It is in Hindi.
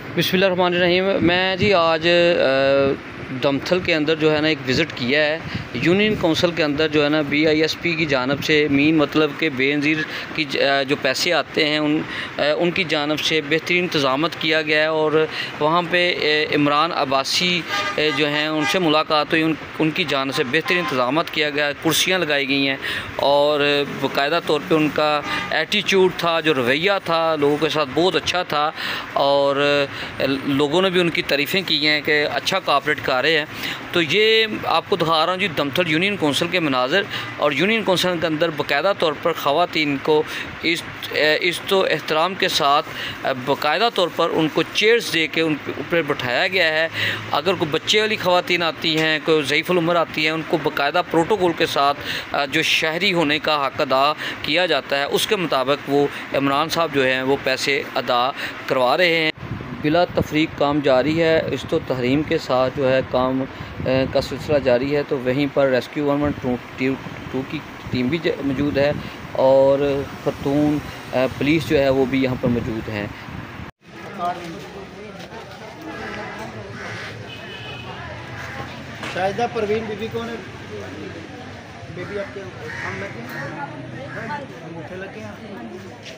बिस्मिल्लाहिर्रहमानिर्रहीम। मैं जी आज दमथल के अंदर जो है ना एक विज़िट किया है। यूनियन काउंसिल के अंदर जो है ना BISP की जानिब से मीन मतलब के बेनज़ीर की जो पैसे आते हैं उनकी जानिब से बेहतरीन इंतज़ामत किया गया है और वहाँ पे इमरान अब्बासी जो हैं उनसे मुलाकात हुई। उनकी जानिब से बेहतरीन इंतज़ामत किया गया, कुर्सियाँ लगाई गई हैं और बाकायदा तौर पे उनका एटीट्यूड था, जो रवैया था लोगों के साथ बहुत अच्छा था और लोगों ने भी उनकी तारीफ़ें की हैं कि अच्छा कोऑपरेट कर रहे हैं। तो ये आपको दिखा रहा हूँ जी दमथल यूनियन काउंसिल के मनाज़र, और यूनियन काउंसिल के अंदर बाकायदा तौर पर ख़वातीन को इस एहतराम के साथ बाकायदा तौर पर उनको चेयर्स दे के उन पर बैठाया गया है। अगर कोई बच्चे वाली ख़वातीन आती हैं, कोई ज़ईफ़ुल उम्र आती हैं, उनको बाकायदा प्रोटोकॉल के साथ जो शहरी होने का हक़ अदा किया जाता है उसके मुताबिक वो इमरान साहब जो हैं वो पैसे अदा करवा रहे हैं। बिला तफरीक काम जारी है। इस तो तहरीम के साथ जो है काम का सिलसिला जारी है। तो वहीं पर रेस्क्यू 112 की टीम भी मौजूद है और खतून पुलिस जो है वो भी यहाँ पर मौजूद हैं। शाहिदा परवीन बीबी कौन है? बेबी आपके हम लगे अंगूठे लगे हैं।